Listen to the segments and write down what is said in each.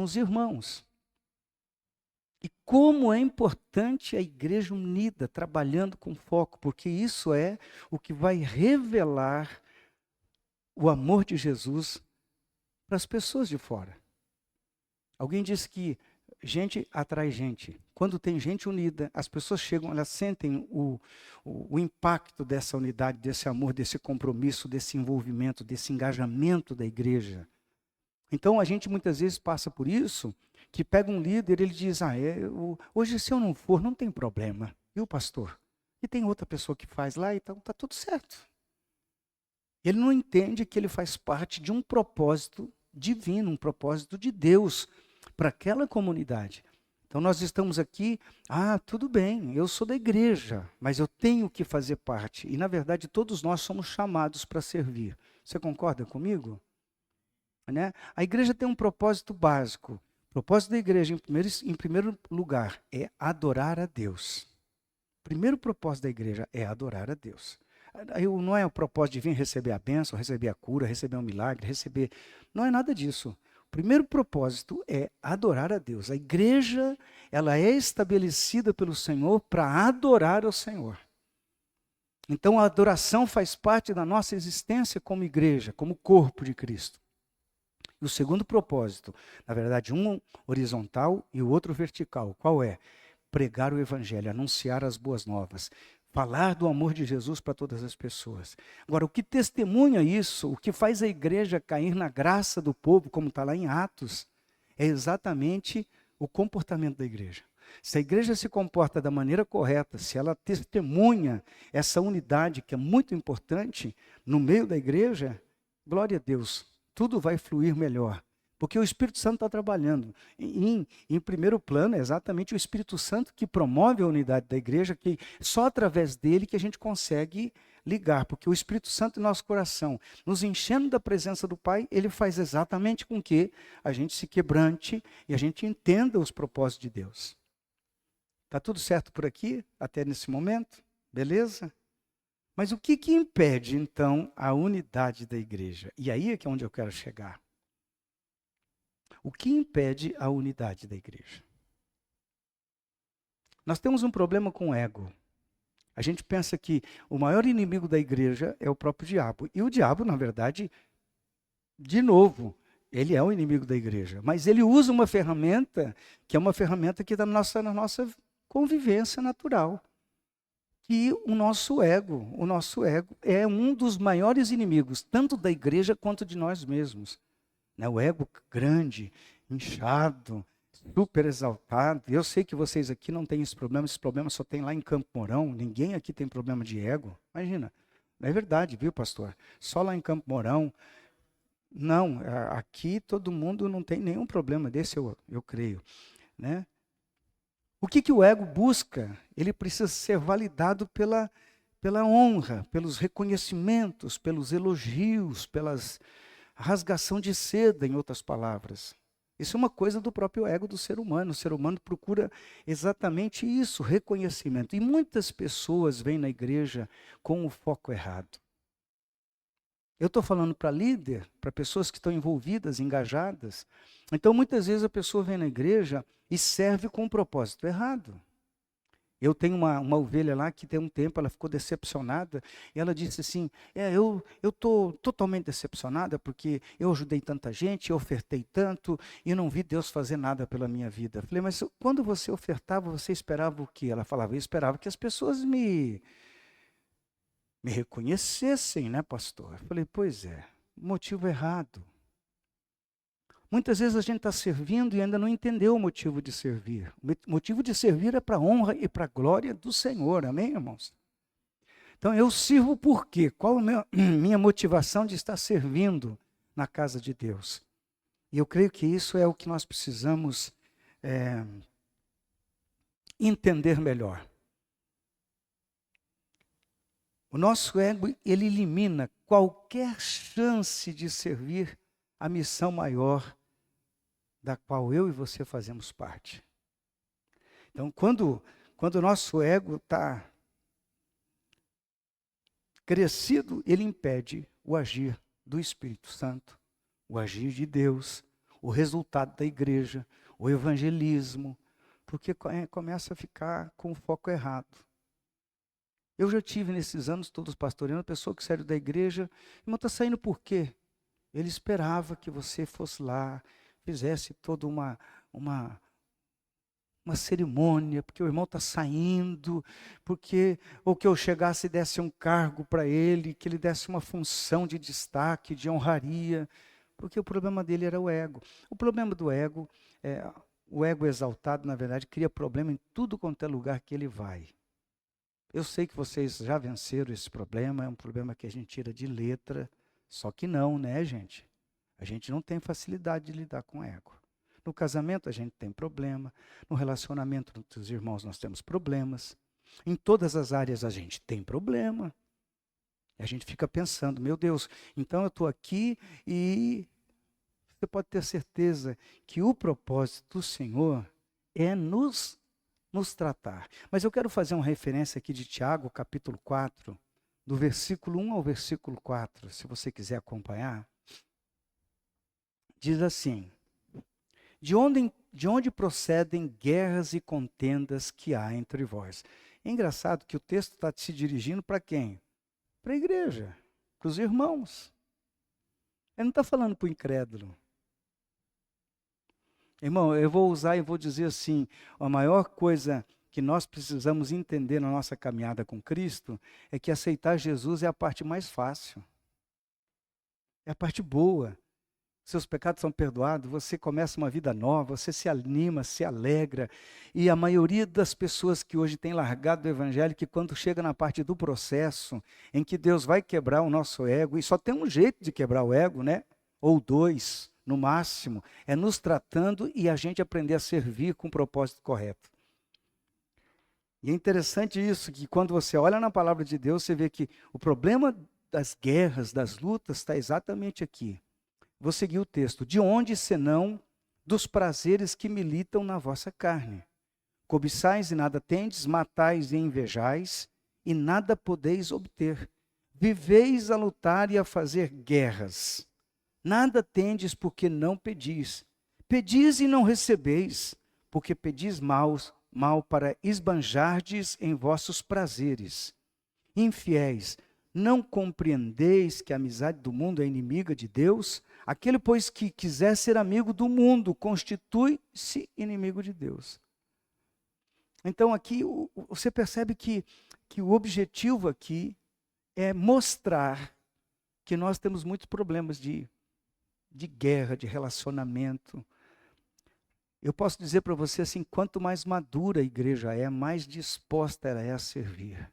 os irmãos. E como é importante a igreja unida, trabalhando com foco, porque isso é o que vai revelar o amor de Jesus para as pessoas de fora. Alguém disse que gente atrai gente. Quando tem gente unida, as pessoas chegam, elas sentem o impacto dessa unidade, desse amor, desse compromisso, desse envolvimento, desse engajamento da igreja. Então a gente muitas vezes passa por isso, que pega um líder, ele diz, hoje se eu não for, não tem problema, viu, pastor? E tem outra pessoa que faz lá, então está tudo certo. Ele não entende que ele faz parte de um propósito divino, um propósito de Deus para aquela comunidade. Então nós estamos aqui, tudo bem, eu sou da igreja, mas eu tenho que fazer parte. E na verdade todos nós somos chamados para servir. Você concorda comigo? Né? A igreja tem um propósito básico. O propósito da igreja, em primeiro lugar, é adorar a Deus. O primeiro propósito da igreja é adorar a Deus. Não é o propósito de vir receber a bênção, receber a cura, receber um milagre, receber... Não é nada disso. O primeiro propósito é adorar a Deus. A igreja, ela é estabelecida pelo Senhor para adorar ao Senhor. Então a adoração faz parte da nossa existência como igreja, como corpo de Cristo. E o segundo propósito, na verdade, um horizontal e o outro vertical, qual é? Pregar o evangelho, anunciar as boas novas, falar do amor de Jesus para todas as pessoas. Agora, o que testemunha isso, o que faz a igreja cair na graça do povo, como está lá em Atos, é exatamente o comportamento da igreja. Se a igreja se comporta da maneira correta, se ela testemunha essa unidade que é muito importante no meio da igreja, glória a Deus, tudo vai fluir melhor. Porque o Espírito Santo está trabalhando. Em primeiro plano, é exatamente o Espírito Santo que promove a unidade da igreja, que só através dele que a gente consegue ligar. Porque o Espírito Santo em nosso coração, nos enchendo da presença do Pai, ele faz exatamente com que a gente se quebrante e a gente entenda os propósitos de Deus. Está tudo certo por aqui, até nesse momento? Beleza? Mas o que impede, então, a unidade da igreja? E aí é que é onde eu quero chegar. O que impede a unidade da igreja? Nós temos um problema com o ego. A gente pensa que o maior inimigo da igreja é o próprio diabo. E o diabo, na verdade, de novo, ele é o inimigo da igreja. Mas ele usa uma ferramenta, que é uma ferramenta que está na nossa convivência natural. E o nosso ego é um dos maiores inimigos, tanto da igreja quanto de nós mesmos. O ego grande, inchado, super exaltado. Eu sei que vocês aqui não têm esse problema só tem lá em Campo Mourão. Ninguém aqui tem problema de ego. Imagina, não é verdade, viu, pastor? Só lá em Campo Mourão. Não, aqui todo mundo não tem nenhum problema desse, eu creio. Né? O que o ego busca? Ele precisa ser validado pela honra, pelos reconhecimentos, pelos elogios, pelas rasgação de seda, em outras palavras. Isso é uma coisa do próprio ego do ser humano. O ser humano procura exatamente isso, reconhecimento. E muitas pessoas vêm na igreja com o foco errado. Eu estou falando para líder, para pessoas que estão envolvidas, engajadas. Então, muitas vezes a pessoa vem na igreja e serve com um propósito errado. Eu tenho uma ovelha lá que tem um tempo, ela ficou decepcionada, e ela disse assim, eu estou totalmente decepcionada, porque eu ajudei tanta gente, eu ofertei tanto, e não vi Deus fazer nada pela minha vida. Eu falei, mas quando você ofertava, você esperava o quê? Ela falava, eu esperava que as pessoas me reconhecessem, né, pastor? Eu falei, pois é, motivo errado. Muitas vezes a gente está servindo e ainda não entendeu o motivo de servir. O motivo de servir é para a honra e para a glória do Senhor, amém, irmãos? Então eu sirvo por quê? Qual a minha motivação de estar servindo na casa de Deus? E eu creio que isso é o que nós precisamos entender melhor. O nosso ego, ele elimina qualquer chance de servir a missão maior da qual eu e você fazemos parte. Então, quando o nosso ego está crescido, ele impede o agir do Espírito Santo, o agir de Deus, o resultado da igreja, o evangelismo, porque começa a ficar com o foco errado. Eu já tive nesses anos todos pastoreando, pessoa que saiu da igreja, irmão, está saindo por quê? Ele esperava que você fosse lá, fizesse toda uma cerimônia, porque o irmão está saindo, porque ou que eu chegasse e desse um cargo para ele, que ele desse uma função de destaque, de honraria, porque o problema dele era o ego. O problema do ego, o ego exaltado, na verdade, cria problema em tudo quanto é lugar que ele vai. Eu sei que vocês já venceram esse problema, é um problema que a gente tira de letra, só que não, né, gente? A gente não tem facilidade de lidar com ego. No casamento a gente tem problema, no relacionamento entre os irmãos nós temos problemas, em todas as áreas a gente tem problema. E a gente fica pensando, meu Deus, então eu estou aqui e você pode ter certeza que o propósito do Senhor é nos tratar. Mas eu quero fazer uma referência aqui de Tiago, capítulo 4, do versículo 1 ao versículo 4, se você quiser acompanhar. Diz assim: de onde procedem guerras e contendas que há entre vós? É engraçado que o texto está se dirigindo para quem? Para a igreja, para os irmãos. Ele não está falando para o incrédulo. Irmão, eu vou usar e vou dizer assim, a maior coisa que nós precisamos entender na nossa caminhada com Cristo é que aceitar Jesus é a parte mais fácil. É a parte boa. Seus pecados são perdoados, você começa uma vida nova, você se anima, se alegra. E a maioria das pessoas que hoje têm largado o evangelho, que quando chega na parte do processo, em que Deus vai quebrar o nosso ego, e só tem um jeito de quebrar o ego, né? Ou dois, no máximo, é nos tratando e a gente aprender a servir com o propósito correto. E é interessante isso, que quando você olha na palavra de Deus, você vê que o problema das guerras, das lutas, está exatamente aqui. Vou seguir o texto. De onde, senão, dos prazeres que militam na vossa carne? Cobiçais e nada tendes, matais e invejais, e nada podeis obter. Viveis a lutar e a fazer guerras. Nada tendes porque não pedis. Pedis e não recebeis, porque pedis mal para esbanjardes em vossos prazeres. Infiéis, não compreendeis que a amizade do mundo é inimiga de Deus? Aquele, pois, que quiser ser amigo do mundo, constitui-se inimigo de Deus. Então, aqui, você percebe que o objetivo aqui é mostrar que nós temos muitos problemas de guerra, de relacionamento. Eu posso dizer para você assim, quanto mais madura a igreja é, mais disposta ela é a servir.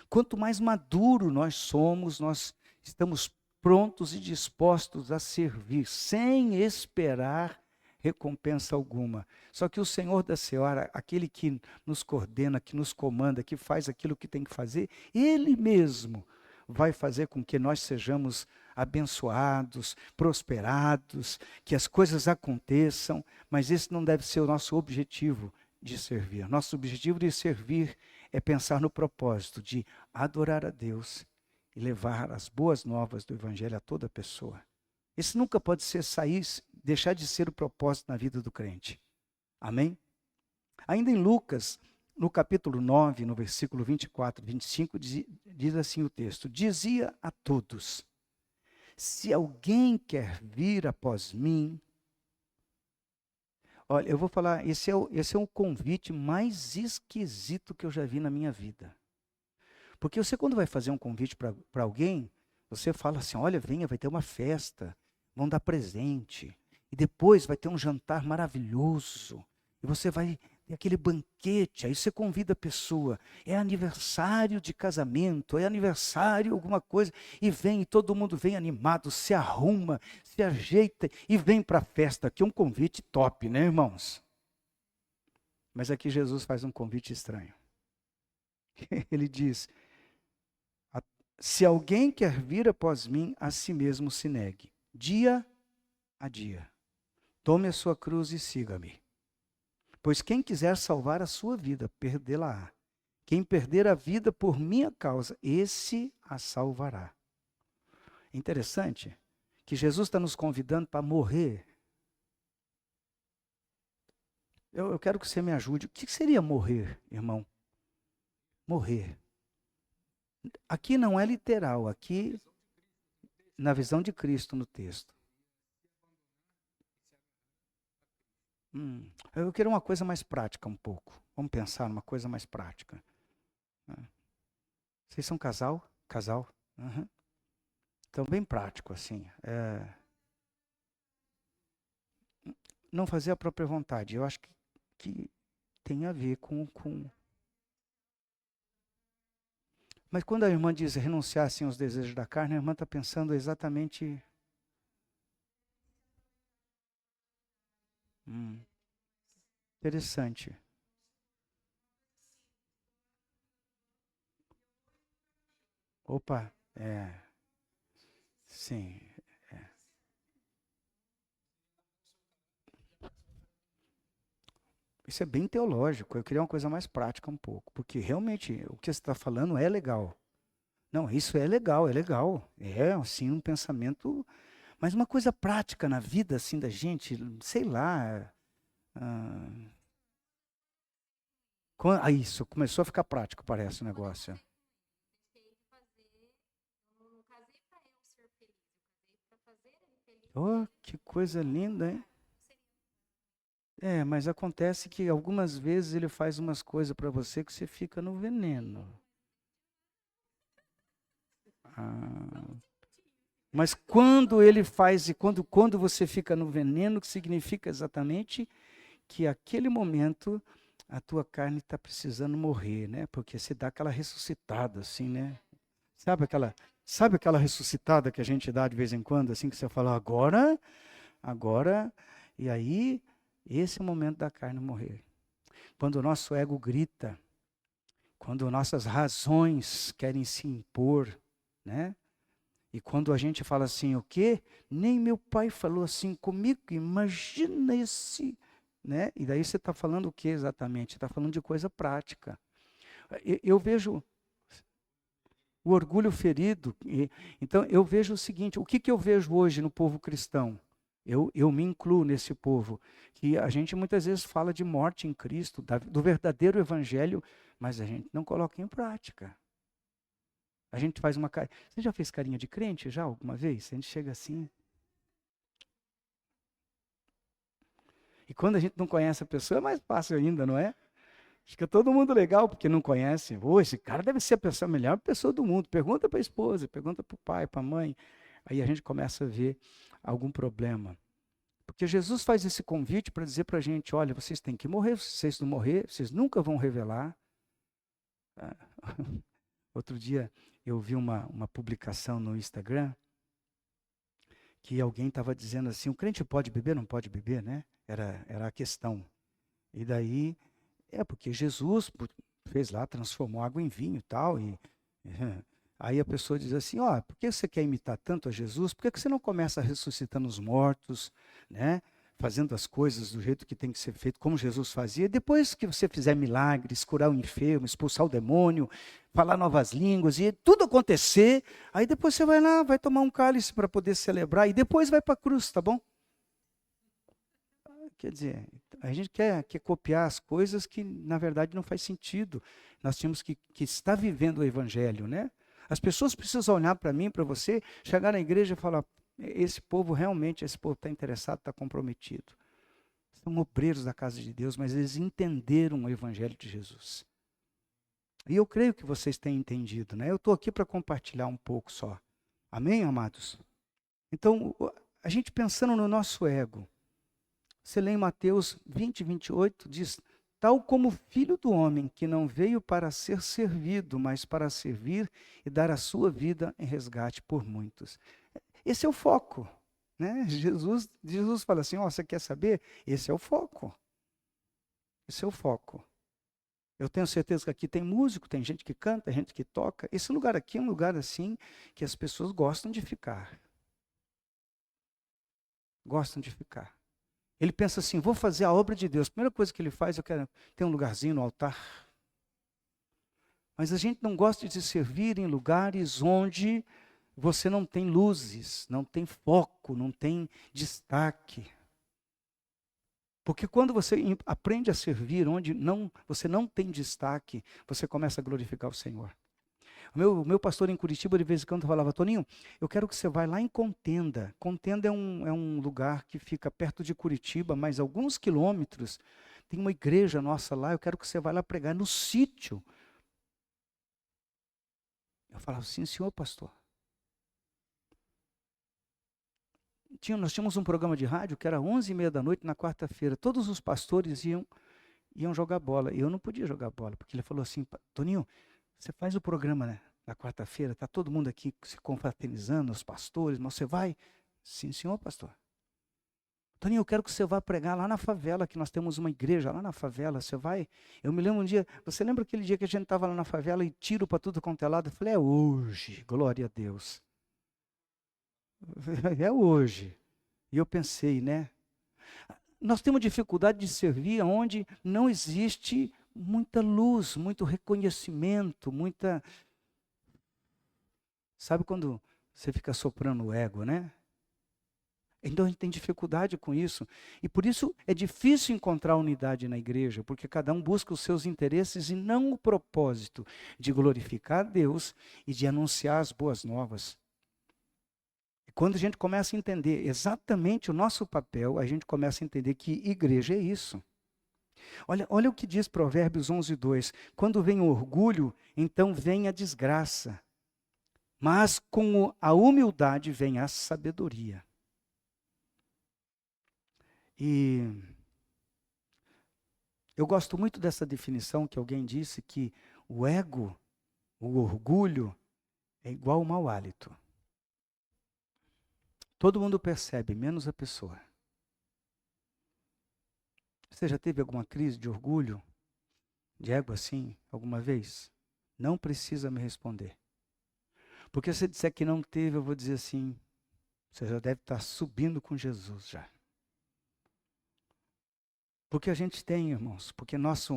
Quanto mais maduro nós somos, nós estamos prontos e dispostos a servir, sem esperar recompensa alguma. Só que o Senhor da Senhora, aquele que nos coordena, que nos comanda, que faz aquilo que tem que fazer, Ele mesmo vai fazer com que nós sejamos abençoados, prosperados, que as coisas aconteçam, mas esse não deve ser o nosso objetivo de servir. Nosso objetivo de servir é pensar no propósito de adorar a Deus e levar as boas novas do Evangelho a toda pessoa. Esse nunca pode deixar de ser o propósito na vida do crente. Amém? Ainda em Lucas, no capítulo 9, no versículo 24 e 25, diz assim o texto: dizia a todos: se alguém quer vir após mim. Olha, eu vou falar, esse é o convite mais esquisito que eu já vi na minha vida. Porque você, quando vai fazer um convite para alguém, você fala assim: olha, venha, vai ter uma festa, vão dar presente, e depois vai ter um jantar maravilhoso, e você vai ter aquele banquete, aí você convida a pessoa, é aniversário de casamento, é aniversário alguma coisa, e vem, e todo mundo vem animado, se arruma, se ajeita, e vem para a festa, aqui é um convite top, né, irmãos? Mas aqui Jesus faz um convite estranho. Ele diz: se alguém quer vir após mim, a si mesmo se negue, dia a dia. Tome a sua cruz e siga-me. Pois quem quiser salvar a sua vida, perdê-la-á. Quem perder a vida por minha causa, esse a salvará. Interessante que Jesus está nos convidando para morrer. Eu quero que você me ajude. O que seria morrer, irmão? Morrer. Aqui não é literal, aqui na visão de Cristo no texto. Eu quero uma coisa mais prática um pouco. Vamos pensar numa coisa mais prática. Vocês são casal? Casal? Uhum. Então, bem prático, assim. Não fazer a própria vontade. Eu acho que tem a ver com... Mas quando a irmã diz renunciar assim, aos desejos da carne, a irmã está pensando exatamente... Interessante. Opa, sim. Isso é bem teológico. Eu queria uma coisa mais prática um pouco, porque realmente o que você está falando é legal. Não, isso é legal, é legal. É, assim, um pensamento... Mas uma coisa prática na vida, assim, da gente, sei lá... isso, começou a ficar prático, parece o negócio. Oh, que coisa linda, hein? Mas acontece que algumas vezes ele faz umas coisas para você que você fica no veneno. Mas quando ele faz e quando você fica no veneno, que significa exatamente que aquele momento a tua carne está precisando morrer, né? Porque você dá aquela ressuscitada assim, né? Sabe aquela ressuscitada que a gente dá de vez em quando, assim, que você fala agora, e aí esse é o momento da carne morrer. Quando o nosso ego grita, quando nossas razões querem se impor, né? E quando a gente fala assim, o quê? Nem meu pai falou assim comigo, imagina esse... Né? E daí você está falando o que exatamente? Está falando de coisa prática. Eu vejo o orgulho ferido. Então, eu vejo o seguinte, o que eu vejo hoje no povo cristão? Eu me incluo nesse povo, que a gente muitas vezes fala de morte em Cristo, do verdadeiro evangelho, mas a gente não coloca em prática. A gente faz uma cara... Você já fez carinha de crente já alguma vez? A gente chega assim... E quando a gente não conhece a pessoa, é mais fácil ainda, não é? Fica todo mundo legal, porque não conhece. Esse cara deve ser a melhor pessoa do mundo. Pergunta para a esposa, pergunta para o pai, para a mãe. Aí a gente começa a ver algum problema. Porque Jesus faz esse convite para dizer para a gente, olha, vocês têm que morrer, se vocês não morrer, vocês nunca vão revelar. Outro dia eu vi uma publicação no Instagram, que alguém estava dizendo assim, o crente pode beber, não pode beber, né? Era a questão. E daí, porque Jesus fez lá, transformou água em vinho e tal. Aí a pessoa diz assim, por que você quer imitar tanto a Jesus? Por que você não começa ressuscitando os mortos, né? Fazendo as coisas do jeito que tem que ser feito, como Jesus fazia. Depois que você fizer milagres, curar o enfermo, expulsar o demônio, falar novas línguas e tudo acontecer, aí depois você vai lá, vai tomar um cálice para poder celebrar e depois vai para a cruz, tá bom? Quer dizer, a gente quer copiar as coisas que, na verdade, não faz sentido. Nós temos que estar vivendo o evangelho, né? As pessoas precisam olhar para mim, para você, chegar na igreja e falar, esse povo está interessado, está comprometido. São obreiros da casa de Deus, mas eles entenderam o evangelho de Jesus. E eu creio que vocês têm entendido, né? Eu estou aqui para compartilhar um pouco só. Amém, amados? Então, a gente pensando no nosso ego, você lê em Mateus 20, 28, diz, tal como o Filho do Homem, que não veio para ser servido, mas para servir e dar a sua vida em resgate por muitos. Esse é o foco, né? Jesus fala assim, você quer saber? Esse é o foco. Esse é o foco. Eu tenho certeza que aqui tem músico, tem gente que canta, gente que toca. Esse lugar aqui é um lugar assim que as pessoas gostam de ficar. Gostam de ficar. Ele pensa assim, vou fazer a obra de Deus. A primeira coisa que ele faz, eu quero ter um lugarzinho no altar. Mas a gente não gosta de servir em lugares onde você não tem luzes, não tem foco, não tem destaque. Porque quando você aprende a servir onde você não tem destaque, você começa a glorificar o Senhor. O meu pastor em Curitiba, de vez em quando, falava: Toninho, eu quero que você vá lá em Contenda. Contenda é um lugar que fica perto de Curitiba, mas alguns quilômetros. Tem uma igreja nossa lá, eu quero que você vá lá pregar no sítio. Eu falava: sim, senhor pastor. Nós tínhamos um programa de rádio que era 11h30 da noite na quarta-feira. Todos os pastores iam jogar bola. E eu não podia jogar bola, porque ele falou assim: Toninho, você faz o programa, né, na quarta-feira, está todo mundo aqui se confraternizando, os pastores, mas você vai? Sim, senhor pastor. Toninho, eu quero que você vá pregar lá na favela, que nós temos uma igreja lá na favela, você vai? Eu me lembro um dia, você lembra aquele dia que a gente estava lá na favela e tiro para tudo quanto é lado? Eu falei: é hoje, glória a Deus. É hoje. E eu pensei, né? Nós temos dificuldade de servir onde não existe muita luz, muito reconhecimento, muita... Sabe quando você fica soprando o ego, né? Então a gente tem dificuldade com isso. E por isso é difícil encontrar unidade na igreja, porque cada um busca os seus interesses e não o propósito de glorificar a Deus e de anunciar as boas novas. E quando a gente começa a entender exatamente o nosso papel, a gente começa a entender que igreja é isso. Olha o que diz Provérbios 11:2. Quando vem o orgulho, então vem a desgraça. Mas com a humildade vem a sabedoria. E eu gosto muito dessa definição que alguém disse, que o ego, o orgulho, é igual ao mau hálito. Todo mundo percebe, menos a pessoa. Você já teve alguma crise de orgulho, de ego assim, alguma vez? Não precisa me responder. Porque se disser que não teve, eu vou dizer assim: você já deve estar subindo com Jesus já. Porque a gente tem, irmãos, porque nós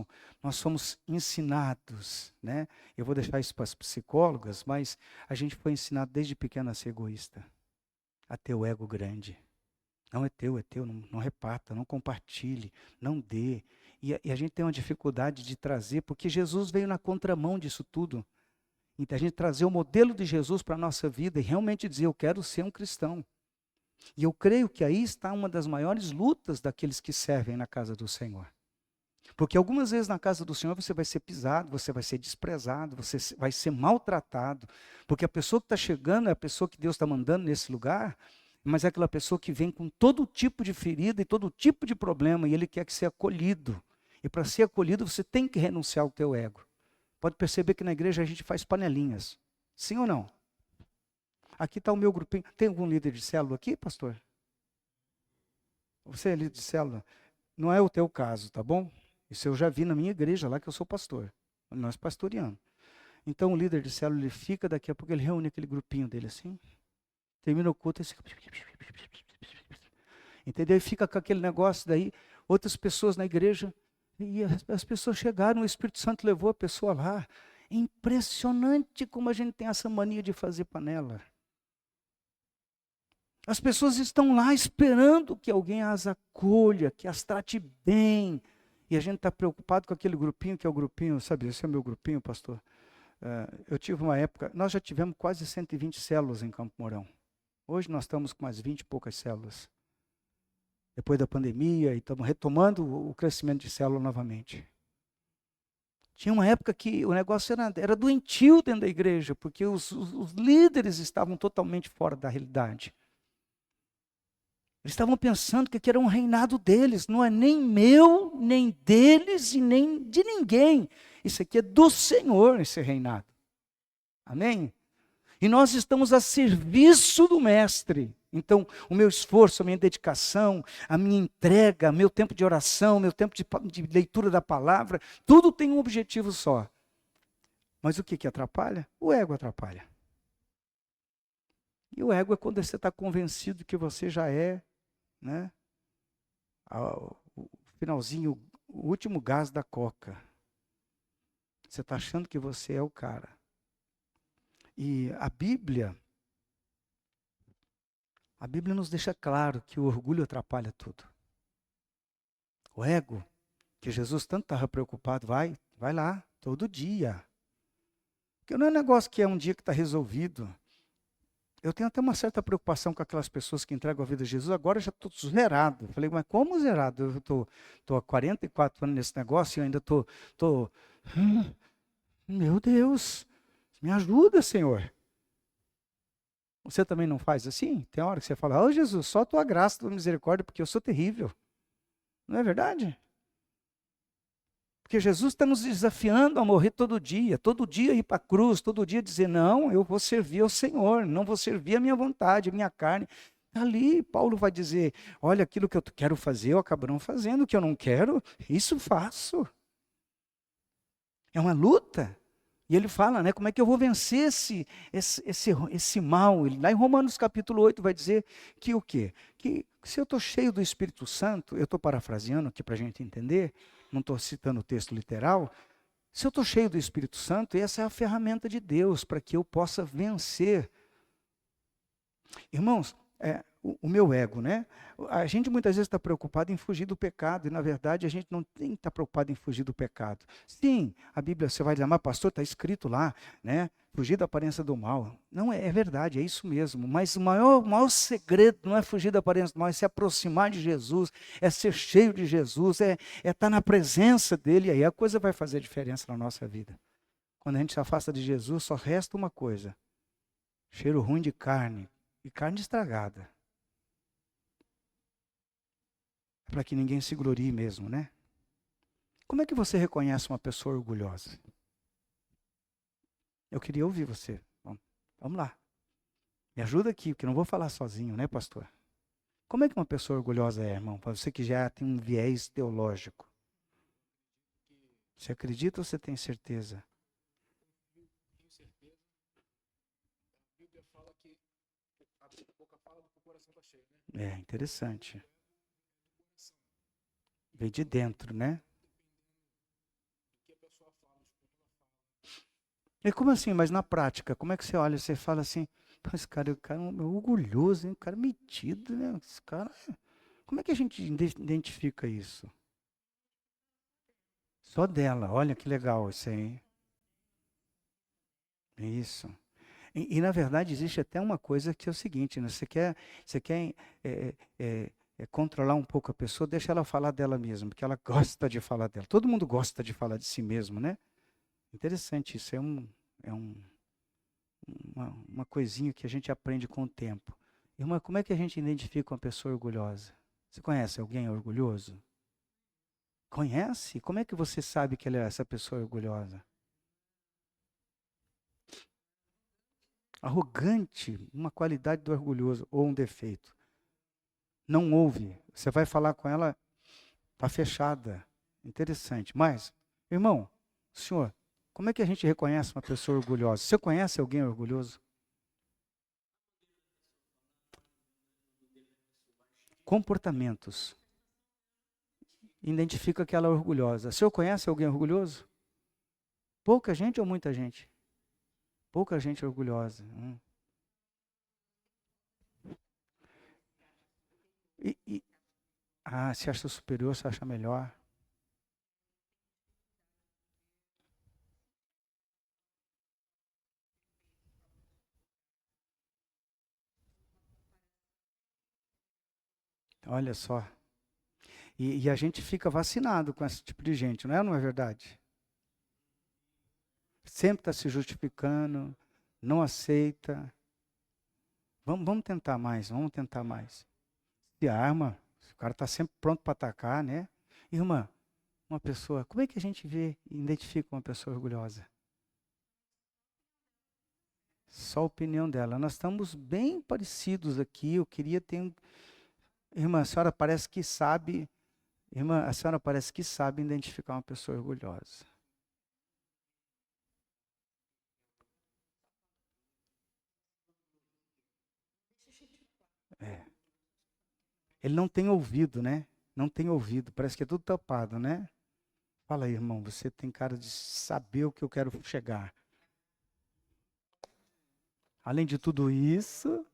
somos ensinados, né? Eu vou deixar isso para as psicólogas, mas a gente foi ensinado desde pequeno a ser egoísta, a ter o ego grande. Não é teu, não reparta, não compartilhe, não dê. E a gente tem uma dificuldade de trazer, porque Jesus veio na contramão disso tudo. Então a gente trazer o modelo de Jesus para a nossa vida e realmente dizer: eu quero ser um cristão. E eu creio que aí está uma das maiores lutas daqueles que servem na casa do Senhor. Porque algumas vezes na casa do Senhor você vai ser pisado, você vai ser desprezado, você vai ser maltratado. Porque a pessoa que está chegando é a pessoa que Deus está mandando nesse lugar, mas é aquela pessoa que vem com todo tipo de ferida e todo tipo de problema, e Ele quer que seja acolhido. E para ser acolhido você tem que renunciar ao teu ego. Pode perceber que na igreja a gente faz panelinhas. Sim ou não? Aqui está o meu grupinho. Tem algum líder de célula aqui, pastor? Você é líder de célula? Não é o teu caso, tá bom? Isso eu já vi na minha igreja lá, que eu sou pastor. Nós pastoreamos. Então o líder de célula, ele fica, daqui a pouco ele reúne aquele grupinho dele assim. Termina o culto e fica... Entendeu? E fica com aquele negócio daí. Outras pessoas na igreja. E as pessoas chegaram, o Espírito Santo levou a pessoa lá. É impressionante como a gente tem essa mania de fazer panela. As pessoas estão lá esperando que alguém as acolha, que as trate bem. E a gente está preocupado com aquele grupinho, que é o grupinho, sabe, esse é o meu grupinho, pastor. Eu tive uma época, nós já tivemos quase 120 células em Campo Mourão. Hoje nós estamos com umas 20 e poucas células. Depois da pandemia, e estamos retomando o crescimento de célula novamente. Tinha uma época que o negócio era doentio dentro da igreja, porque os líderes estavam totalmente fora da realidade. Eles estavam pensando que aqui era um reinado deles, não é nem meu, nem deles e nem de ninguém. Isso aqui é do Senhor, esse reinado. Amém? E nós estamos a serviço do Mestre. Então, o meu esforço, a minha dedicação, a minha entrega, meu tempo de oração, meu tempo de leitura da palavra, tudo tem um objetivo só. Mas o que atrapalha? O ego atrapalha. E o ego é quando você está convencido que você já é, né? O finalzinho, o último gás da coca. Você está achando que você é o cara. E a Bíblia, A Bíblia nos deixa claro que o orgulho atrapalha tudo. O ego, que Jesus tanto estava preocupado, vai lá, todo dia. Porque não é um negócio que é um dia que está resolvido. Eu tenho até uma certa preocupação com aquelas pessoas que entregam a vida a Jesus. Agora eu já estou zerado. Falei, mas como zerado? Eu estou há 44 anos nesse negócio e eu ainda estou. Meu Deus, me ajuda, Senhor. Você também não faz assim? Tem hora que você fala, oh Jesus, só a tua graça, tua misericórdia, porque eu sou terrível. Não é verdade? Porque Jesus está nos desafiando a morrer todo dia ir para a cruz, todo dia dizer, não, eu vou servir ao Senhor, não vou servir a minha vontade, a minha carne. Ali, Paulo vai dizer, olha, aquilo que eu quero fazer, eu acabo não fazendo, o que eu não quero, isso faço. É uma luta. E ele fala, né, como é que eu vou vencer esse mal? Lá em Romanos capítulo 8 vai dizer que o quê? Que se eu estou cheio do Espírito Santo, eu estou parafraseando aqui para a gente entender, não estou citando o texto literal, se eu estou cheio do Espírito Santo, essa é a ferramenta de Deus para que eu possa vencer. Irmãos, o meu ego, né? A gente muitas vezes está preocupado em fugir do pecado, e na verdade a gente não tem que estar preocupado em fugir do pecado. Sim, a Bíblia, você vai dizer, mas pastor, está escrito lá, né? Fugir da aparência do mal. Não, é verdade, é isso mesmo. Mas o maior segredo não é fugir da aparência do mal, é se aproximar de Jesus, é ser cheio de Jesus, é estar na presença dele, e aí a coisa vai fazer diferença na nossa vida. Quando a gente se afasta de Jesus, só resta uma coisa: cheiro ruim de carne, e carne estragada. Para que ninguém se glorie mesmo, né? Como é que você reconhece uma pessoa orgulhosa? Eu queria ouvir você. Vamos lá. Me ajuda aqui, porque eu não vou falar sozinho, né, pastor? Como é que uma pessoa orgulhosa é, irmão? Para você que já tem um viés teológico. Você acredita ou você tem certeza? É interessante. Vem de dentro, né? E como assim? Mas na prática, como é que você olha? Você fala assim, pô, esse cara é orgulhoso, hein? O cara é metido, né? Esse cara. Como é que a gente identifica isso? Só dela. Olha que legal isso aí. Isso. Na verdade, existe até uma coisa que é o seguinte, né? Você quer controlar um pouco a pessoa, deixa ela falar dela mesma, porque ela gosta de falar dela. Todo mundo gosta de falar de si mesmo, né? Interessante isso. Uma coisinha que a gente aprende com o tempo. Irmã, como é que a gente identifica uma pessoa orgulhosa? Você conhece alguém orgulhoso? Conhece? Como é que você sabe que ela é essa pessoa orgulhosa? Arrogante, uma qualidade do orgulhoso ou um defeito. Não ouve. Você vai falar com ela, está fechada. Interessante. Mas, irmão, senhor, como é que a gente reconhece uma pessoa orgulhosa? Você conhece alguém orgulhoso? Comportamentos. Identifica que ela é orgulhosa. O senhor conhece alguém orgulhoso? Pouca gente ou muita gente? Pouca gente orgulhosa. E, e- se acha superior, se acha melhor. Olha só. E a gente fica vacinado com esse tipo de gente, não é verdade? Sempre está se justificando, não aceita. Vamos tentar mais, vamos tentar mais. Se arma, o cara está sempre pronto para atacar, né? Irmã, uma pessoa, como é que a gente vê e identifica uma pessoa orgulhosa? Só a opinião dela. Nós estamos bem parecidos aqui. Eu queria ter. Irmã, a senhora parece que sabe. Irmã, a senhora parece que sabe identificar uma pessoa orgulhosa. É. Ele não tem ouvido, né? Não tem ouvido. Parece que é tudo tapado, né? Fala aí, irmão. Você tem cara de saber o que eu quero chegar. Além de tudo isso,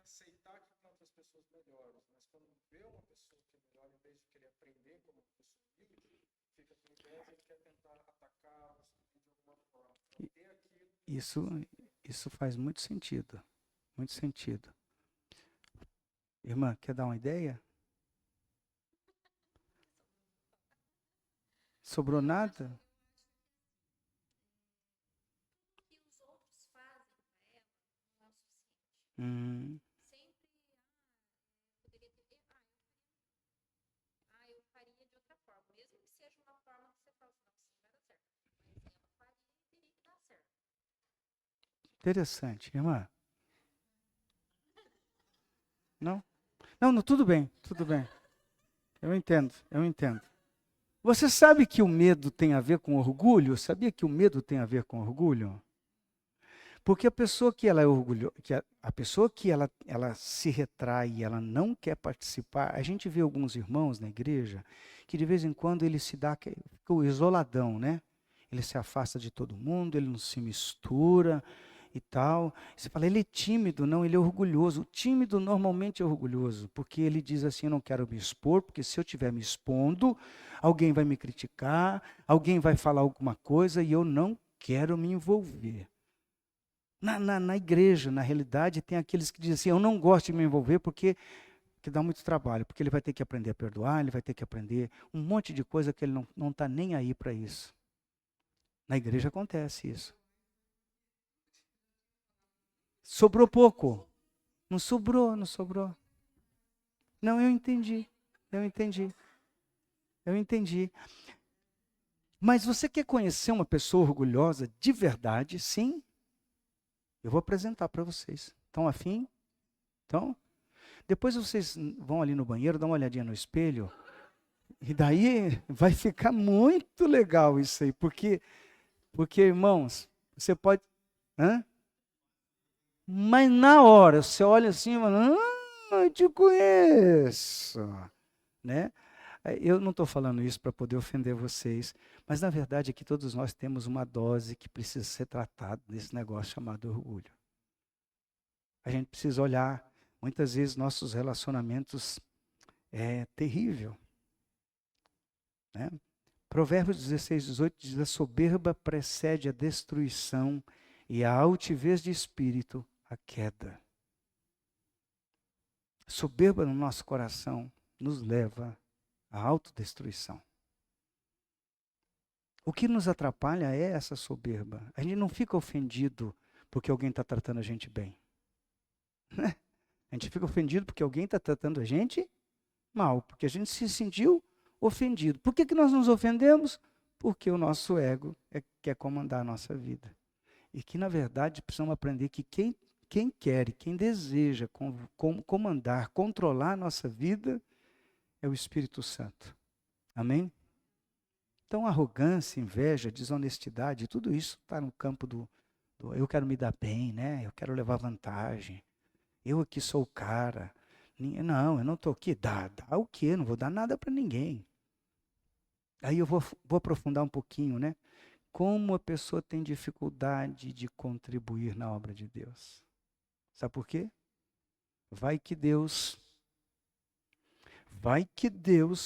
aceitar que tem outras pessoas melhores, mas quando vê uma pessoa que é melhor, em vez de querer aprender como uma pessoa humilde, fica com inveja e quer tentar atacar, subir de alguma forma. Então, ter aquilo. Isso faz muito sentido. Muito sentido. Irmã, quer dar uma ideia? Sobrou nada? O que os outros fazem para ela não é o suficiente. Sempre, poderia ter, eu faria de outra forma. Mesmo que seja uma forma que você fala assim, não, assim vai dar certo. Mas ela faria e teria que dar certo. Interessante, irmã. Não? Não, tudo bem, tudo bem. Eu entendo. Você sabe que o medo tem a ver com orgulho? Sabia que o medo tem a ver com orgulho? Porque a pessoa que ela é orgulhosa, a pessoa que ela se retrai, ela não quer participar. A gente vê alguns irmãos na igreja que de vez em quando ele fica o isoladão, né? Ele se afasta de todo mundo, ele não se mistura e tal. Você fala, ele é tímido, não, ele é orgulhoso. O tímido normalmente é orgulhoso, porque ele diz assim, eu não quero me expor, porque se eu estiver me expondo, alguém vai me criticar, alguém vai falar alguma coisa e eu não quero me envolver. Na igreja, na realidade, tem aqueles que dizem assim, eu não gosto de me envolver porque que dá muito trabalho, porque ele vai ter que aprender a perdoar, ele vai ter que aprender um monte de coisa que ele não está nem aí para isso. Na igreja acontece isso. Sobrou pouco. Não sobrou. Não, eu entendi. Mas você quer conhecer uma pessoa orgulhosa de verdade? Sim. Eu vou apresentar para vocês. Estão afim? Então, depois vocês vão ali no banheiro, dá uma olhadinha no espelho. E daí vai ficar muito legal isso aí. Porque irmãos, você pode... Hã? Mas na hora, você olha assim e fala, eu te conheço. Né? Eu não estou falando isso para poder ofender vocês, mas na verdade é que todos nós temos uma dose que precisa ser tratada desse negócio chamado orgulho. A gente precisa olhar, muitas vezes nossos relacionamentos é terrível. Né? Provérbios 16, 18 diz, a soberba precede a destruição e a altivez de espírito a queda. Soberba no nosso coração nos leva à autodestruição. O que nos atrapalha é essa soberba. A gente não fica ofendido porque alguém está tratando a gente bem. A gente fica ofendido porque alguém está tratando a gente mal, porque a gente se sentiu ofendido. Por que nós nos ofendemos? Porque o nosso ego quer comandar a nossa vida. E que, na verdade, precisamos aprender que quem quer e quem deseja comandar, controlar a nossa vida é o Espírito Santo. Amém? Então, arrogância, inveja, desonestidade, tudo isso está no campo do eu quero me dar bem, né? Eu quero levar vantagem. Eu aqui sou o cara. Não, eu não estou aqui. Dá o quê? Não vou dar nada para ninguém. Aí eu vou aprofundar um pouquinho, né? Como a pessoa tem dificuldade de contribuir na obra de Deus. Sabe por quê? Vai que Deus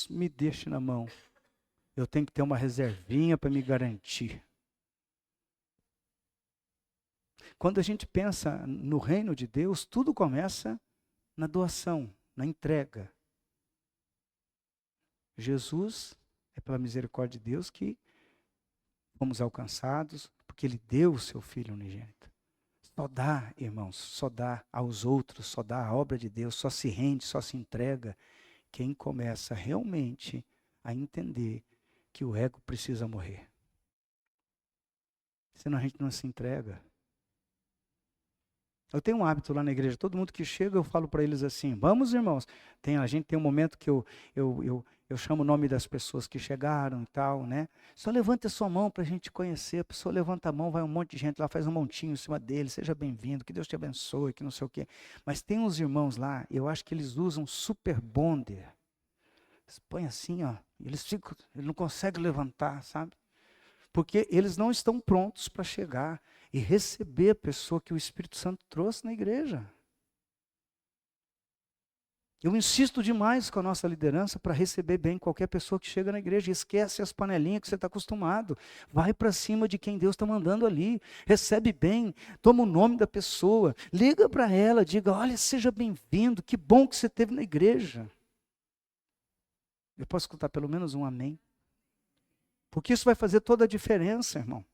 me deixe na mão. Eu tenho que ter uma reservinha para me garantir. Quando a gente pensa no reino de Deus, tudo começa na doação, na entrega. Jesus, é pela misericórdia de Deus que fomos alcançados, porque Ele deu o seu Filho unigênito. Só dá, irmãos, só dá aos outros, só dá a obra de Deus, só se rende, só se entrega quem começa realmente a entender que o ego precisa morrer. Senão a gente não se entrega. Eu tenho um hábito lá na igreja, todo mundo que chega eu falo para eles assim, vamos irmãos, a gente tem um momento que eu chamo o nome das pessoas que chegaram e tal, né? Só levante a sua mão para a gente conhecer, a pessoa levanta a mão, vai um monte de gente lá, faz um montinho em cima dele, seja bem-vindo, que Deus te abençoe, que não sei o quê. Mas tem uns irmãos lá, eu acho que eles usam super bonder. Eles põem assim, ó, eles não conseguem levantar, sabe? Porque eles não estão prontos para chegar e receber a pessoa que o Espírito Santo trouxe na igreja. Eu insisto demais com a nossa liderança para receber bem qualquer pessoa que chega na igreja. Esquece as panelinhas que você está acostumado. Vai para cima de quem Deus está mandando ali. Recebe bem, toma o nome da pessoa, liga para ela, diga, olha, seja bem-vindo, que bom que você esteve na igreja. Eu posso escutar pelo menos um amém? Porque isso vai fazer toda a diferença, irmão.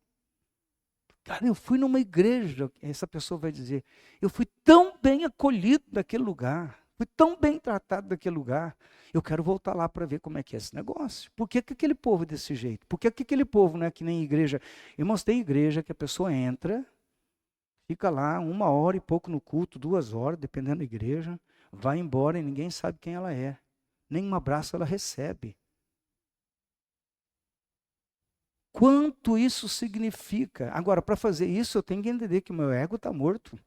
Cara, eu fui numa igreja, essa pessoa vai dizer, eu fui tão bem acolhido naquele lugar. Fui tão bem tratado naquele lugar. Eu quero voltar lá para ver como é que é esse negócio. Por que aquele povo é desse jeito? Por que aquele povo não é que nem igreja? Irmãos, tem igreja que a pessoa entra, fica lá 1 hora e pouco no culto, 2 horas, dependendo da igreja, vai embora e ninguém sabe quem ela é. Nem um abraço ela recebe. Quanto isso significa? Agora, para fazer isso, eu tenho que entender que o meu ego está morto.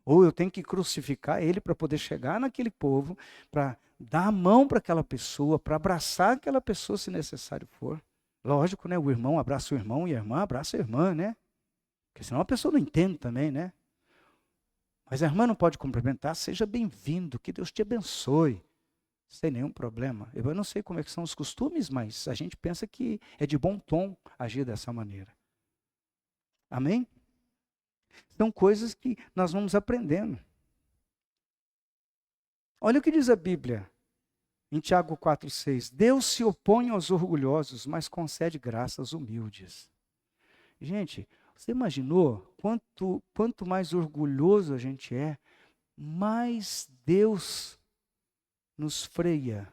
Ou eu tenho que crucificar ele para poder chegar naquele povo, para dar a mão para aquela pessoa, para abraçar aquela pessoa se necessário for. Lógico, né? O irmão abraça o irmão e a irmã abraça a irmã, né? Porque senão a pessoa não entende também, né? Mas a irmã não pode cumprimentar, seja bem-vindo, que Deus te abençoe. Sem nenhum problema. Eu não sei como é que são os costumes, mas a gente pensa que é de bom tom agir dessa maneira. Amém? São coisas que nós vamos aprendendo. Olha o que diz a Bíblia, em Tiago 4,6. Deus se opõe aos orgulhosos, mas concede graça aos humildes. Gente, você imaginou quanto mais orgulhoso a gente é, mais Deus nos freia?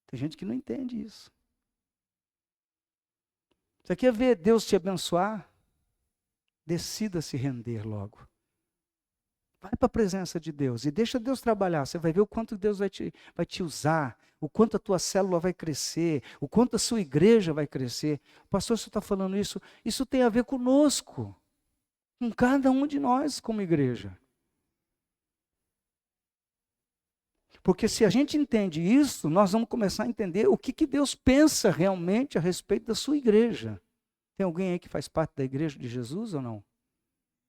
Tem gente que não entende isso. Você quer ver Deus te abençoar? Decida se render logo. Vai para a presença de Deus e deixa Deus trabalhar. Você vai ver o quanto Deus vai te usar, o quanto a tua célula vai crescer, o quanto a sua igreja vai crescer. Pastor, você está falando isso? Isso tem a ver conosco, com cada um de nós como igreja. Porque se a gente entende isso, nós vamos começar a entender o que Deus pensa realmente a respeito da sua igreja. Tem alguém aí que faz parte da igreja de Jesus ou não?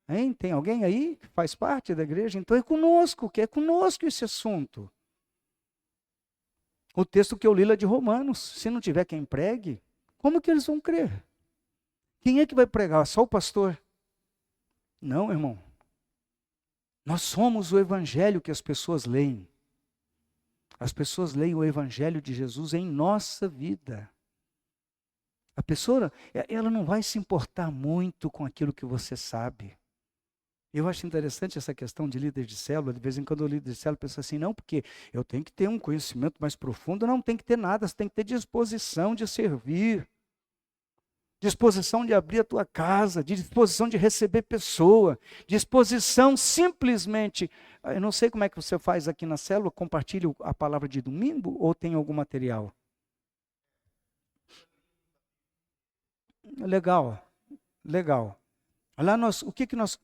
Hein? Tem alguém aí que faz parte da igreja? Então é conosco, que é conosco esse assunto. O texto que eu li lá de Romanos, se não tiver quem pregue, como que eles vão crer? Quem é que vai pregar? Só o pastor? Não, irmão. Nós somos o evangelho que as pessoas leem. As pessoas leem o evangelho de Jesus em nossa vida. A pessoa, ela não vai se importar muito com aquilo que você sabe. Eu acho interessante essa questão de líder de célula. De vez em quando o líder de célula pensa assim, não, porque eu tenho que ter um conhecimento mais profundo. Não tem que ter nada, você tem que ter disposição de servir. Disposição de abrir a tua casa, disposição de receber pessoa, disposição simplesmente. Eu não sei como é que você faz aqui na célula, compartilha a palavra de domingo ou tem algum material? Legal, legal. Lá o que nós...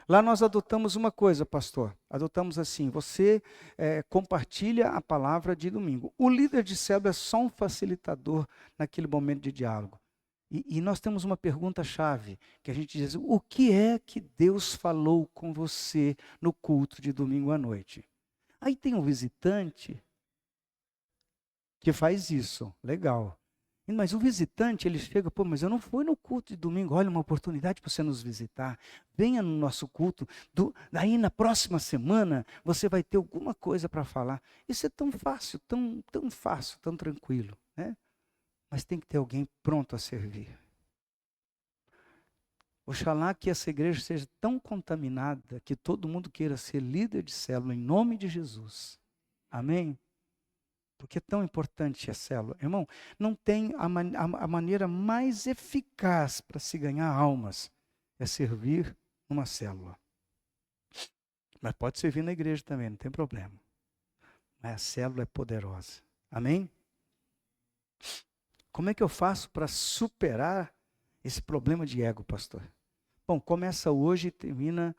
Lá nós adotamos uma coisa, pastor. Adotamos assim, você compartilha a palavra de domingo. O líder de célula é só um facilitador naquele momento de diálogo. E nós temos uma pergunta-chave, que a gente diz, o que é que Deus falou com você no culto de domingo à noite? Aí tem um visitante que faz isso, legal. Mas o visitante, ele chega, pô, mas eu não fui no culto de domingo, olha, uma oportunidade para você nos visitar, venha no nosso culto, daí na próxima semana você vai ter alguma coisa para falar. Isso é tão fácil, tão fácil, tão tranquilo, né? Mas tem que ter alguém pronto a servir. Oxalá que essa igreja seja tão contaminada que todo mundo queira ser líder de célula em nome de Jesus. Amém? Porque é tão importante a célula. Irmão, não tem a maneira mais eficaz para se ganhar almas é servir numa célula. Mas pode servir na igreja também, não tem problema. Mas a célula é poderosa. Amém? Como é que eu faço para superar esse problema de ego, pastor? Bom, começa hoje e termina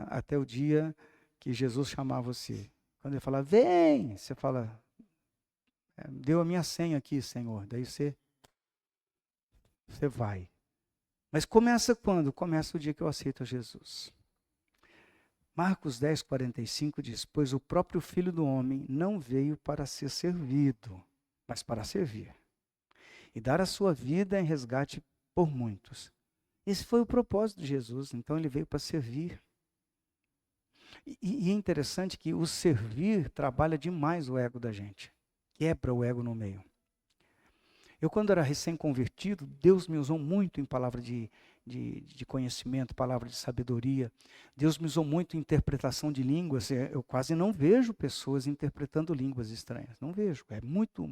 até o dia que Jesus chamar você. Quando ele fala, vem, você fala, deu a minha senha aqui, Senhor. Daí você vai. Mas começa quando? Começa o dia que eu aceito a Jesus. Marcos 10, 45 diz: pois o próprio Filho do Homem não veio para ser servido, mas para servir, e dar a sua vida em resgate por muitos. Esse foi o propósito de Jesus, então ele veio para servir. E é interessante que o servir trabalha demais o ego da gente, quebra o ego no meio. Eu, quando era recém-convertido, Deus me usou muito em palavra de conhecimento, palavra de sabedoria. Deus me usou muito em interpretação de línguas. Eu quase não vejo pessoas interpretando línguas estranhas. Não vejo. É muito.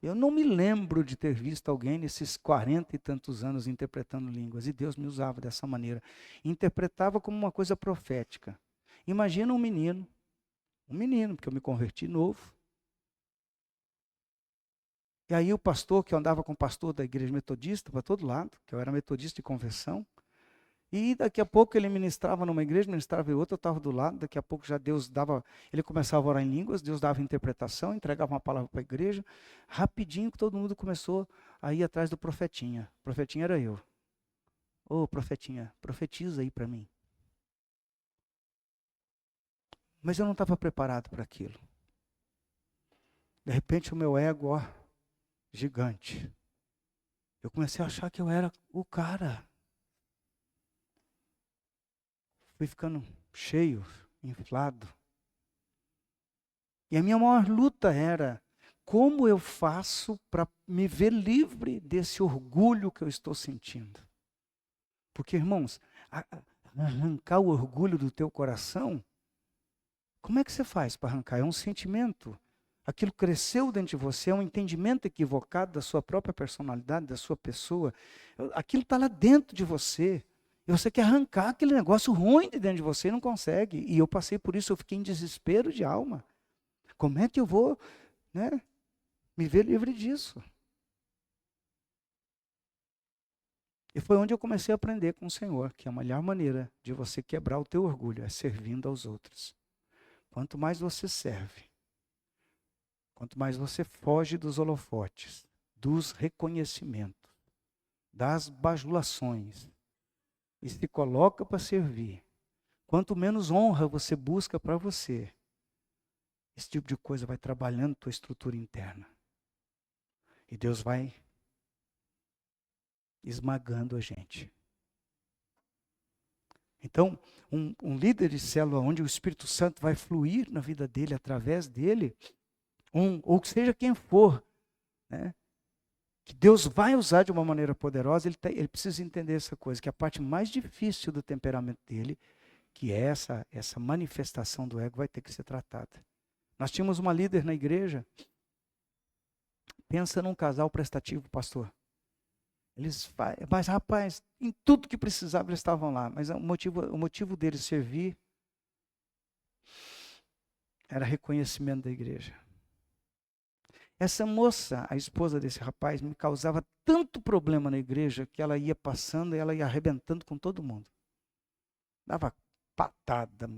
Eu não me lembro de ter visto alguém nesses 40 e tantos anos interpretando línguas. E Deus me usava dessa maneira. Interpretava como uma coisa profética. Imagina um menino, porque eu me converti novo. E aí o pastor, que eu andava com o pastor da igreja metodista para todo lado, que eu era metodista de conversão, e daqui a pouco ele ministrava numa igreja, ministrava em outra, eu estava do lado, daqui a pouco já Deus dava, ele começava a orar em línguas, Deus dava interpretação, entregava uma palavra para a igreja, rapidinho todo mundo começou a ir atrás do profetinha. O profetinha era eu. Ô profetinha, profetiza aí para mim. Mas eu não estava preparado para aquilo. De repente o meu ego, gigante. Eu comecei a achar que eu era o cara. Fui ficando cheio, inflado. E a minha maior luta era: como eu faço para me ver desse orgulho que eu estou sentindo? Porque, irmãos, arrancar o orgulho do teu coração, como é que você faz para arrancar? É um sentimento. Aquilo cresceu dentro de você, é um entendimento equivocado da sua própria personalidade, da sua pessoa. Aquilo está lá dentro de você. E você quer arrancar aquele negócio ruim de dentro de você e não consegue. E eu passei por isso, eu fiquei em desespero de alma. Como é que eu vou, me ver livre disso? E foi onde eu comecei a aprender com o Senhor, que a melhor maneira de você quebrar o teu orgulho é servindo aos outros. Quanto mais você serve, quanto mais você foge dos holofotes, dos reconhecimentos, das bajulações, e se coloca para servir, quanto menos honra você busca para você, esse tipo de coisa vai trabalhando tua estrutura interna. E Deus vai esmagando a gente. Então, um líder de célula onde o Espírito Santo vai fluir na vida dele, através dele, ou seja quem for, que Deus vai usar de uma maneira poderosa, ele precisa entender essa coisa, que a parte mais difícil do temperamento dele, que é essa manifestação do ego, vai ter que ser tratada. Nós tínhamos uma líder na igreja, pensa num casal prestativo, pastor. Mas rapaz, em tudo que precisava eles estavam lá, mas o motivo deles servir era reconhecimento da igreja. Essa moça, a esposa desse rapaz, me causava tanto problema na igreja que ela ia passando e ela ia arrebentando com todo mundo. Dava patada,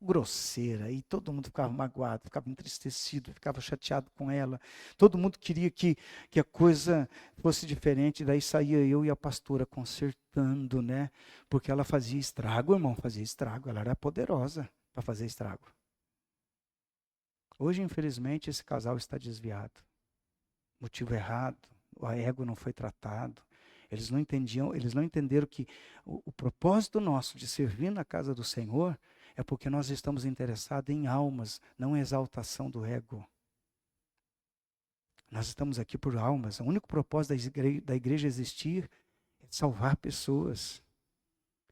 grosseira, e todo mundo ficava magoado, ficava entristecido, ficava chateado com ela. Todo mundo queria que a coisa fosse diferente, daí saía eu e a pastora consertando, porque ela fazia estrago, irmão, fazia estrago, ela era poderosa para fazer estrago. Hoje, infelizmente, esse casal está desviado. Motivo errado, o ego não foi tratado. Eles não entenderam que o propósito nosso de servir na casa do Senhor é porque nós estamos interessados em almas, não em exaltação do ego. Nós estamos aqui por almas. O único propósito da igreja existir é salvar pessoas,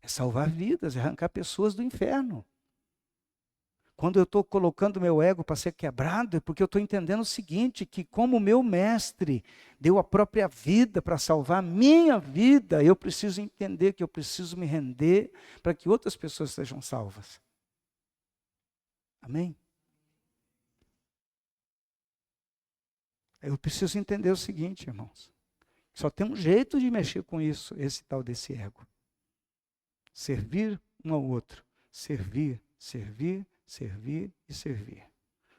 é salvar vidas, é arrancar pessoas do inferno. Quando eu estou colocando meu ego para ser quebrado, é porque eu estou entendendo o seguinte, que como meu mestre deu a própria vida para salvar a minha vida, eu preciso entender que eu preciso me render para que outras pessoas sejam salvas. Amém? Eu preciso entender o seguinte, irmãos. Só tem um jeito de mexer com isso, esse tal desse ego. Servir um ao outro. Servir, servir, servir e servir.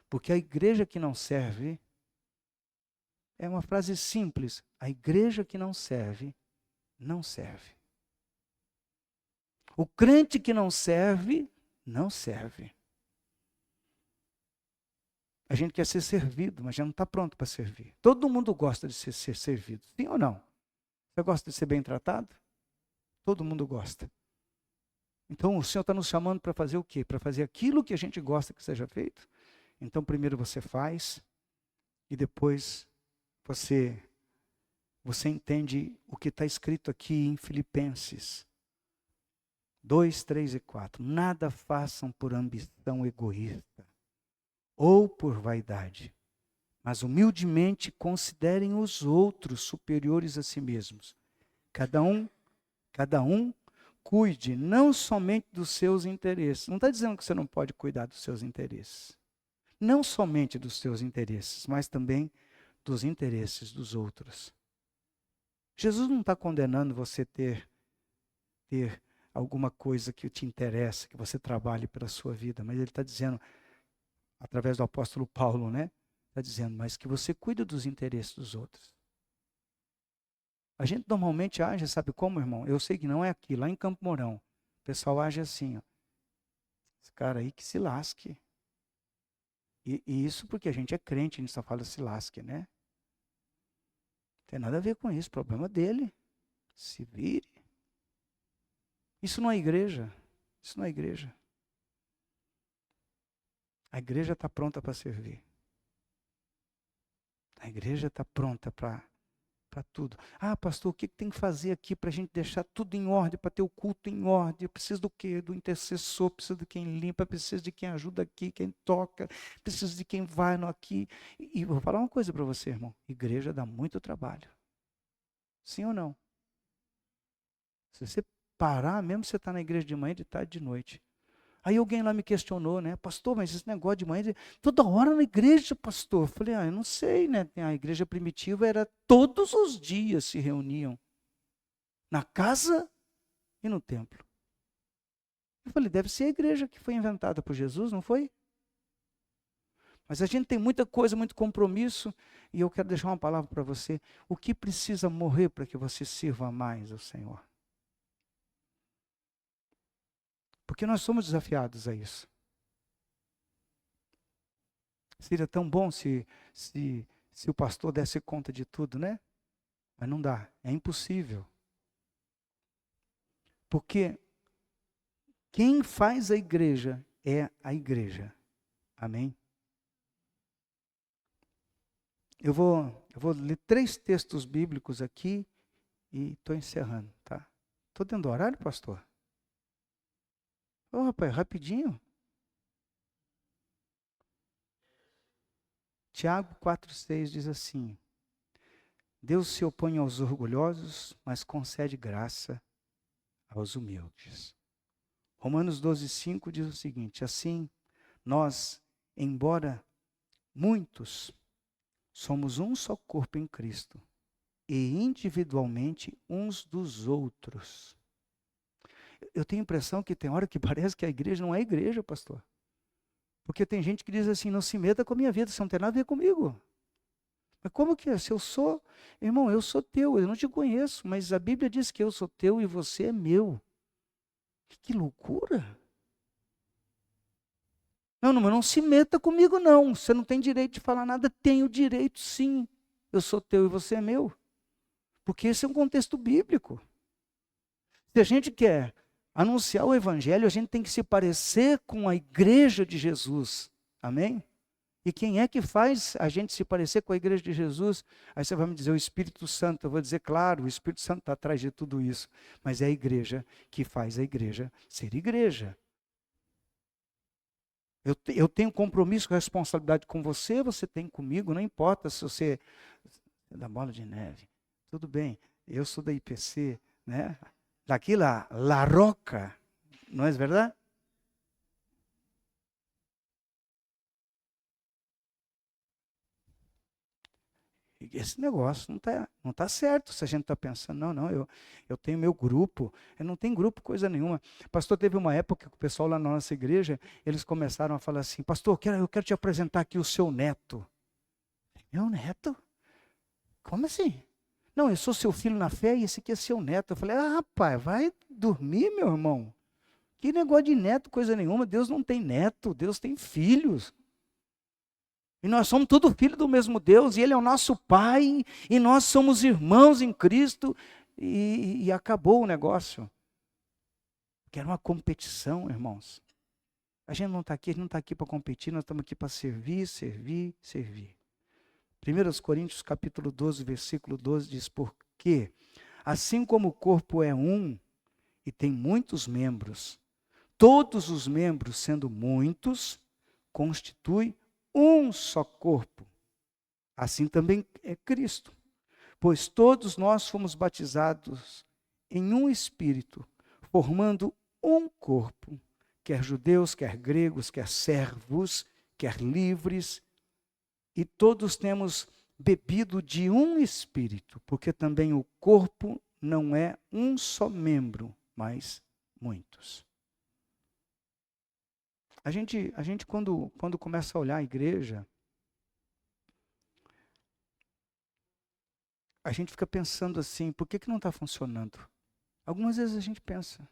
Porque a igreja que não serve, é uma frase simples, a igreja que não serve, não serve. O crente que não serve, não serve. A gente quer ser servido, mas já não está pronto para servir. Todo mundo gosta de ser servido, sim ou não? Você gosta de ser bem tratado? Todo mundo gosta. Então o Senhor está nos chamando para fazer o quê? Para fazer aquilo que a gente gosta que seja feito. Então primeiro você faz e depois você entende o que está escrito aqui em Filipenses 2, 3 e 4. Nada façam por ambição egoísta ou por vaidade, mas humildemente considerem os outros superiores a si mesmos. Cada um cuide não somente dos seus interesses. Não está dizendo que você não pode cuidar dos seus interesses. Não somente dos seus interesses, mas também dos interesses dos outros. Jesus não está condenando você ter alguma coisa que te interessa, que você trabalhe pela sua vida, mas ele está dizendo, através do apóstolo Paulo, né? Está dizendo, mas que você cuida dos interesses dos outros. A gente normalmente age, sabe como, irmão? Eu sei que não é aqui, lá em Campo Mourão. O pessoal age assim, ó. Esse cara aí que se lasque. E isso porque a gente é crente, a gente só fala se lasque, né? Não tem nada a ver com isso, problema dele. Se vire. Isso não é igreja. Isso não é igreja. A igreja está pronta para servir. A igreja está pronta para tudo. Ah, pastor, o que tem que fazer aqui para a gente deixar tudo em ordem, para ter o culto em ordem? Eu preciso do quê? Do intercessor, preciso de quem limpa, preciso de quem ajuda aqui, quem toca, preciso de quem vai no aqui. E vou falar uma coisa para você, irmão. Igreja dá muito trabalho. Sim ou não? Se você parar, mesmo você está na igreja de manhã, de tarde, de noite. Aí alguém lá me questionou, né? Pastor, mas esse negócio de manhã, toda hora na igreja, pastor. Eu falei, eu não sei, né? A igreja primitiva era todos os dias se reuniam. Na casa e no templo. Eu falei, deve ser a igreja que foi inventada por Jesus, não foi? Mas a gente tem muita coisa, muito compromisso, e eu quero deixar uma palavra para você. O que precisa morrer para que você sirva mais ao Senhor? Porque nós somos desafiados a isso. Seria tão bom se o pastor desse conta de tudo, né? Mas não dá, é impossível. Porque quem faz a igreja é a igreja. Amém? Eu vou ler 3 textos bíblicos aqui e estou encerrando, tá? Estou dentro do horário, pastor? Ô, rapaz, rapidinho. Tiago 4,6 diz assim: Deus se opõe aos orgulhosos, mas concede graça aos humildes. Romanos 12,5 diz o seguinte: assim, nós, embora muitos, somos um só corpo em Cristo e individualmente uns dos outros. Eu tenho a impressão que tem hora que parece que a igreja não é igreja, pastor. Porque tem gente que diz assim, não se meta com a minha vida, isso não tem nada a ver comigo. Mas como que é? Se eu sou, irmão, eu sou teu, eu não te conheço, mas a Bíblia diz que eu sou teu e você é meu. Que loucura! Não, mas não se meta comigo não, você não tem direito de falar nada. Tenho direito sim, eu sou teu e você é meu. Porque esse é um contexto bíblico. Se a gente quer anunciar o evangelho, a gente tem que se parecer com a igreja de Jesus. Amém? E quem é que faz a gente se parecer com a igreja de Jesus? Aí você vai me dizer o Espírito Santo. Eu vou dizer, claro, o Espírito Santo está atrás de tudo isso. Mas é a igreja que faz a igreja ser igreja. Eu tenho compromisso, responsabilidade com você, você tem comigo, não importa se você é da Bola de Neve. Tudo bem, eu sou da IPC, né? Daqui La Roca, não é verdade? Esse negócio não tá certo se a gente está pensando, eu tenho meu grupo, eu não tenho grupo coisa nenhuma. Pastor, teve uma época que o pessoal lá na nossa igreja, eles começaram a falar assim, pastor, eu quero te apresentar aqui o seu neto. Meu neto? Como assim? Não, eu sou seu filho na fé e esse aqui é seu neto. Eu falei, rapaz, vai dormir, meu irmão. Que negócio de neto, coisa nenhuma. Deus não tem neto, Deus tem filhos. E nós somos todos filhos do mesmo Deus, e Ele é o nosso Pai, e nós somos irmãos em Cristo, e acabou o negócio. Que era uma competição, irmãos. A gente não está aqui para competir, nós estamos aqui para servir, servir, servir. 1 Coríntios capítulo 12, versículo 12 diz, porque assim como o corpo é um e tem muitos membros, todos os membros, sendo muitos, constituem um só corpo. Assim também é Cristo. Pois todos nós fomos batizados em um Espírito, formando um corpo, quer judeus, quer gregos, quer servos, quer livres, e todos temos bebido de um Espírito, porque também o corpo não é um só membro, mas muitos. A gente quando começa a olhar a igreja, a gente fica pensando assim, por que não está funcionando? Algumas vezes a gente pensa,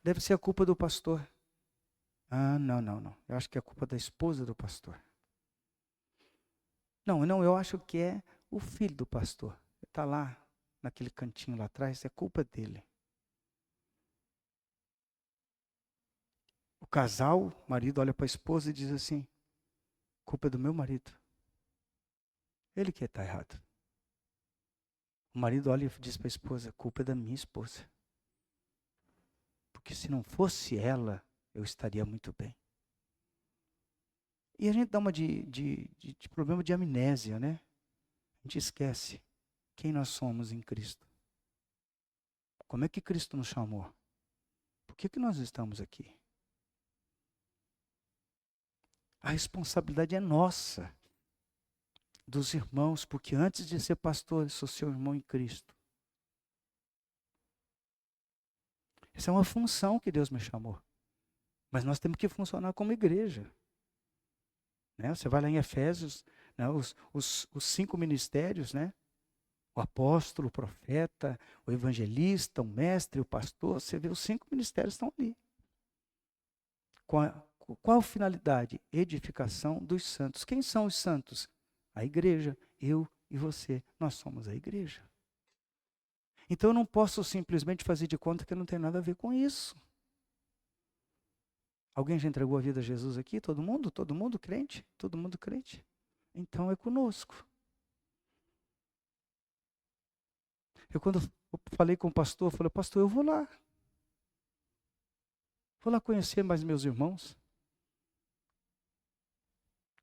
deve ser a culpa do pastor. Ah, não. Eu acho que é a culpa da esposa do pastor. Não, eu acho que é o filho do pastor. Ele está lá, naquele cantinho lá atrás, é culpa dele. O casal, o marido olha para a esposa e diz assim, culpa é do meu marido. Ele que está errado. O marido olha e diz para a esposa, culpa é da minha esposa. Porque se não fosse ela, eu estaria muito bem. E a gente dá uma de problema de amnésia, né? A gente esquece quem nós somos em Cristo. Como é que Cristo nos chamou? Por que nós estamos aqui? A responsabilidade é nossa, dos irmãos, porque antes de ser pastor, eu sou seu irmão em Cristo. Essa é uma função que Deus me chamou. Mas nós temos que funcionar como igreja. Né? Você vai lá em Efésios, né? os 5 ministérios, né? O apóstolo, o profeta, o evangelista, o mestre, o pastor, você vê os 5 ministérios estão ali. Qual a finalidade? Edificação dos santos. Quem são os santos? A igreja, eu e você, nós somos a igreja. Então eu não posso simplesmente fazer de conta que não tem nada a ver com isso. Alguém já entregou a vida a Jesus aqui? Todo mundo? Todo mundo crente? Todo mundo crente? Então é conosco. Eu quando falei com o pastor, falei, pastor, eu vou lá. Vou lá conhecer mais meus irmãos.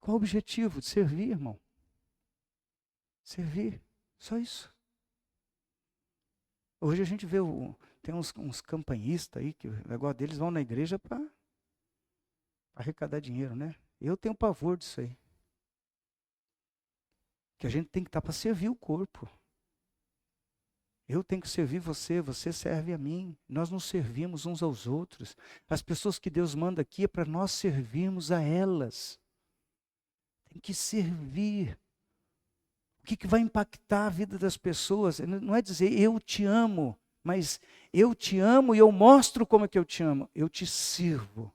Qual o objetivo? De servir, irmão. Servir. Só isso. Hoje a gente vê, tem uns campanhistas aí, que o negócio deles vão na igreja para arrecadar dinheiro, né? Eu tenho pavor disso aí. Que a gente tem que estar para servir o corpo. Eu tenho que servir você, você serve a mim. Nós nos servimos uns aos outros. As pessoas que Deus manda aqui é para nós servirmos a elas. Tem que servir. O que vai impactar a vida das pessoas? Não é dizer eu te amo, mas eu te amo e eu mostro como é que eu te amo. Eu te sirvo.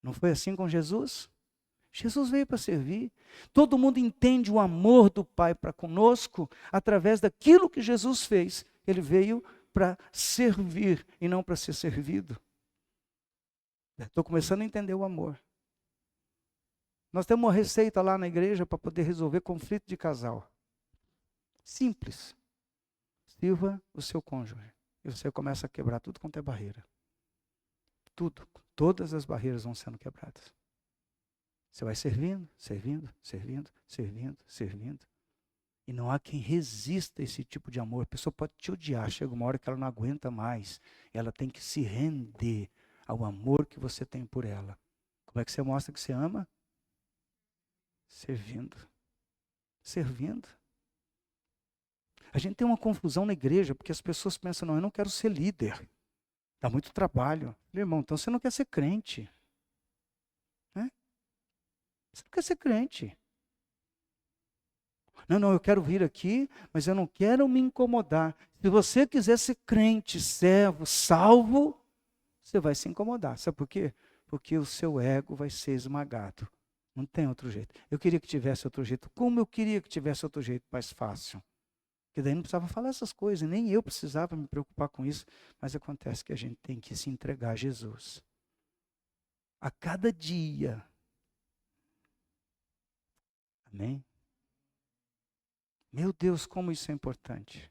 Não foi assim com Jesus? Jesus veio para servir. Todo mundo entende o amor do Pai para conosco através daquilo que Jesus fez. Ele veio para servir e não para ser servido. Estou começando a entender o amor. Nós temos uma receita lá na igreja para poder resolver conflito de casal. Simples. Sirva o seu cônjuge. E você começa a quebrar tudo quanto é barreira. Tudo. Todas as barreiras vão sendo quebradas. Você vai servindo, servindo, servindo, servindo, servindo. E não há quem resista a esse tipo de amor. A pessoa pode te odiar. Chega uma hora que ela não aguenta mais. Ela tem que se render ao amor que você tem por ela. Como é que você mostra que você ama? Servindo. Servindo. A gente tem uma confusão na igreja, porque as pessoas pensam, não, eu não quero ser líder. Dá muito trabalho. Irmão, então você não quer ser crente. Né? Você não quer ser crente. Não, eu quero vir aqui, mas eu não quero me incomodar. Se você quiser ser crente, servo, salvo, você vai se incomodar. Sabe por quê? Porque o seu ego vai ser esmagado. Não tem outro jeito. Eu queria que tivesse outro jeito. Como eu queria que tivesse outro jeito mais fácil. Porque daí não precisava falar essas coisas, nem eu precisava me preocupar com isso. Mas acontece que a gente tem que se entregar a Jesus. A cada dia. Amém? Meu Deus, como isso é importante.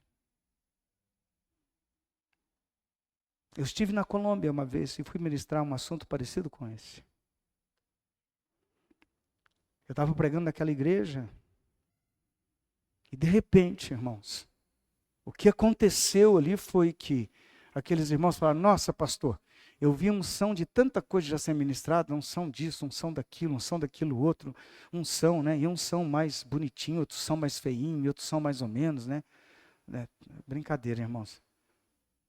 Eu estive na Colômbia uma vez e fui ministrar um assunto parecido com esse. Eu estava pregando naquela igreja e de repente, irmãos, o que aconteceu ali foi que aqueles irmãos falaram: nossa, pastor, eu vi unção de tanta coisa já ser ministrada, unção disso, unção daquilo outro, unção, né? E uns são mais bonitinhos, outros são mais feinhos, outros são mais ou menos, né? Brincadeira, irmãos.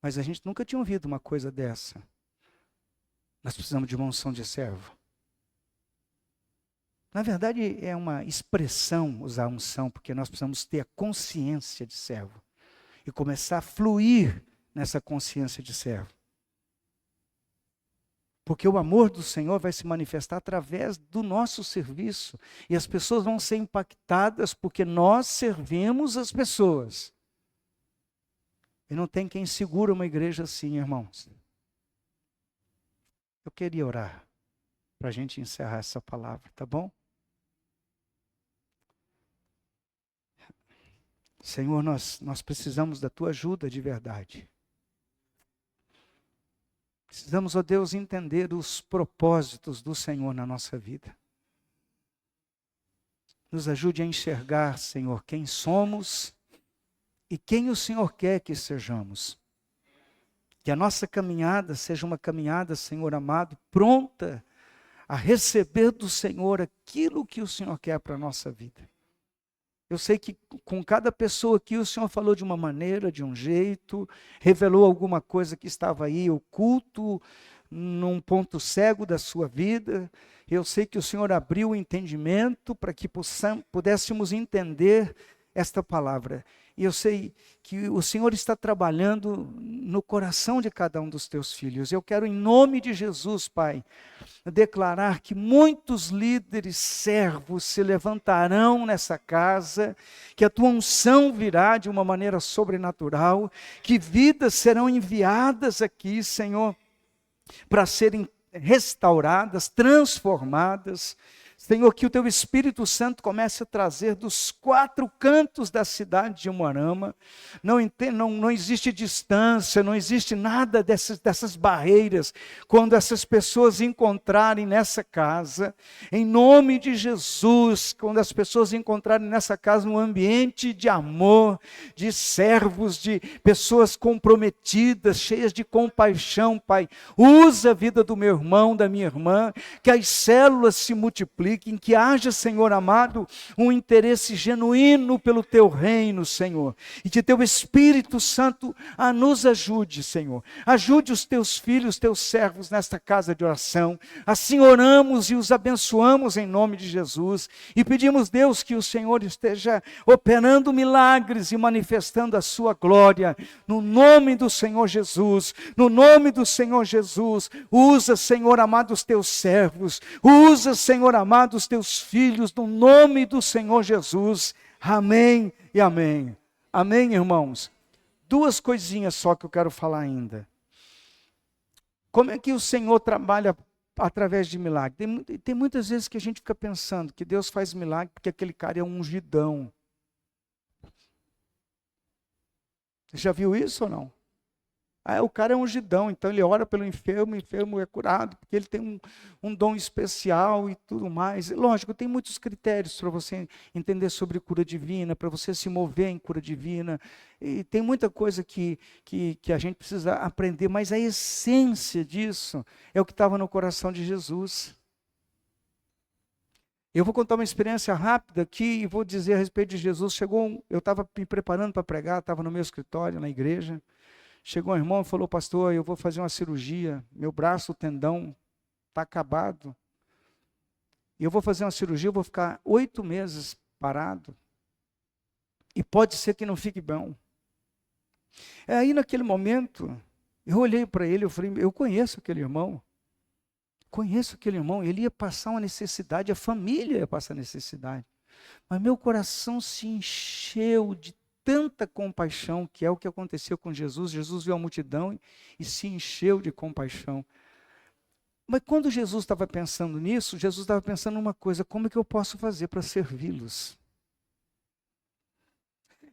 Mas a gente nunca tinha ouvido uma coisa dessa. Nós precisamos de uma unção de servo. Na verdade, é uma expressão usar unção, porque nós precisamos ter a consciência de servo. E começar a fluir nessa consciência de servo. Porque o amor do Senhor vai se manifestar através do nosso serviço. E as pessoas vão ser impactadas porque nós servimos as pessoas. E não tem quem segura uma igreja assim, irmãos. Eu queria orar para a gente encerrar essa palavra, tá bom? Senhor, nós precisamos da Tua ajuda de verdade. Precisamos, ó Deus, entender os propósitos do Senhor na nossa vida. Nos ajude a enxergar, Senhor, quem somos e quem o Senhor quer que sejamos. Que a nossa caminhada seja uma caminhada, Senhor amado, pronta a receber do Senhor aquilo que o Senhor quer para a nossa vida. Eu sei que com cada pessoa aqui o Senhor falou de uma maneira, de um jeito, revelou alguma coisa que estava aí oculto, num ponto cego da sua vida. Eu sei que o Senhor abriu o entendimento para que pudéssemos entender esta palavra. E eu sei que o Senhor está trabalhando no coração de cada um dos teus filhos. Eu quero, em nome de Jesus, Pai, declarar que muitos líderes servos se levantarão nessa casa, que a tua unção virá de uma maneira sobrenatural, que vidas serão enviadas aqui, Senhor, para serem restauradas, transformadas. Senhor, que o Teu Espírito Santo comece a trazer dos 4 cantos da cidade de Umuarama. Não existe distância, não existe nada dessas barreiras. Quando essas pessoas encontrarem nessa casa, em nome de Jesus, quando as pessoas encontrarem nessa casa um ambiente de amor, de servos, de pessoas comprometidas, cheias de compaixão, Pai. Usa a vida do meu irmão, da minha irmã, que as células se multipliquem, que haja, Senhor amado, um interesse genuíno pelo Teu reino, Senhor. E que Teu Espírito Santo nos ajude, Senhor. Ajude os Teus filhos, Teus servos nesta casa de oração. Assim oramos e os abençoamos em nome de Jesus. E pedimos, Deus, que o Senhor esteja operando milagres e manifestando a Sua glória. No nome do Senhor Jesus. No nome do Senhor Jesus. Usa, Senhor amado, os Teus servos. Usa, Senhor amado, os Teus filhos, no nome do Senhor Jesus. Amém e amém. Amém, irmãos? 2 coisinhas só que eu quero falar ainda. Como é que o Senhor trabalha através de milagre? Tem muitas vezes que a gente fica pensando que Deus faz milagre porque aquele cara é um ungidão. Você já viu isso ou não? O cara é ungidão, então ele ora pelo enfermo, o enfermo é curado, porque ele tem um dom especial e tudo mais. Lógico, tem muitos critérios para você entender sobre cura divina, para você se mover em cura divina. E tem muita coisa que a gente precisa aprender, mas a essência disso é o que estava no coração de Jesus. Eu vou contar uma experiência rápida aqui e vou dizer a respeito de Jesus. Eu estava me preparando para pregar, estava no meu escritório, na igreja. Chegou um irmão e falou: pastor, eu vou fazer uma cirurgia, meu braço, o tendão, está acabado. E eu vou fazer uma cirurgia, eu vou ficar 8 meses parado. E pode ser que não fique bom. Aí naquele momento, eu olhei para ele, eu falei, eu conheço aquele irmão. Conheço aquele irmão, ele ia passar uma necessidade, a família ia passar necessidade. Mas meu coração se encheu de tanta compaixão, que é o que aconteceu com Jesus. Jesus viu a multidão e se encheu de compaixão. Mas quando Jesus estava pensando nisso, Jesus estava pensando numa coisa: como é que eu posso fazer para servi-los?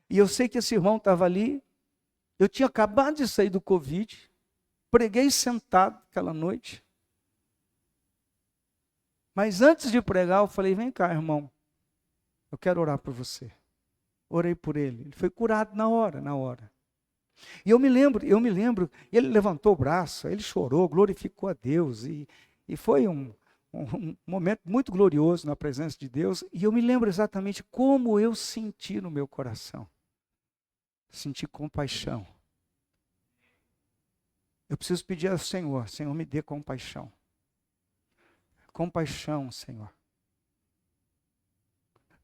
E eu sei que esse irmão estava ali, eu tinha acabado de sair do Covid, preguei sentado aquela noite. Mas antes de pregar, eu falei, vem cá, irmão, eu quero orar por você. Orei por ele. Ele foi curado na hora. E eu me lembro, ele levantou o braço, ele chorou, glorificou a Deus. E foi um momento muito glorioso na presença de Deus. E eu me lembro exatamente como eu senti no meu coração. Senti compaixão. Eu preciso pedir ao Senhor, Senhor, me dê compaixão. Compaixão, Senhor.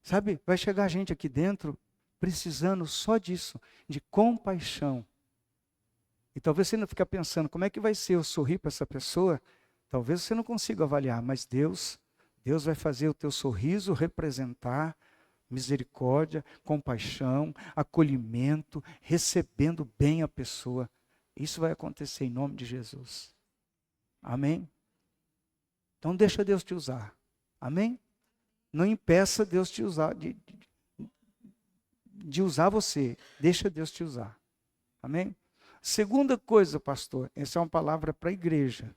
Sabe, vai chegar gente aqui dentro precisando só disso, de compaixão. E talvez você não fique pensando, como é que vai ser eu sorrir para essa pessoa? Talvez você não consiga avaliar, mas Deus vai fazer o teu sorriso representar misericórdia, compaixão, acolhimento, recebendo bem a pessoa. Isso vai acontecer em nome de Jesus. Amém? Então deixa Deus te usar. Amém? Não impeça Deus te usar, de usar você. Deixa Deus te usar. Amém? Segunda coisa, pastor, essa é uma palavra para a igreja.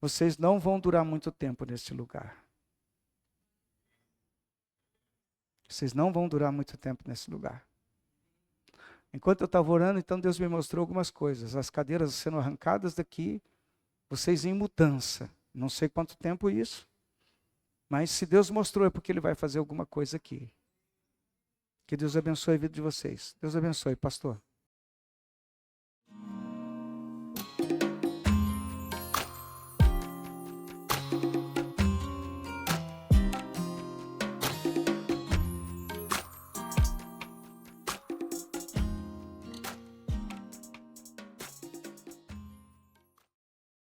Vocês não vão durar muito tempo nesse lugar. Vocês não vão durar muito tempo nesse lugar. Enquanto eu estava orando, então Deus me mostrou algumas coisas. As cadeiras sendo arrancadas daqui, vocês em mudança. Não sei quanto tempo isso. Mas se Deus mostrou é porque Ele vai fazer alguma coisa aqui. Que Deus abençoe a vida de vocês. Deus abençoe, pastor.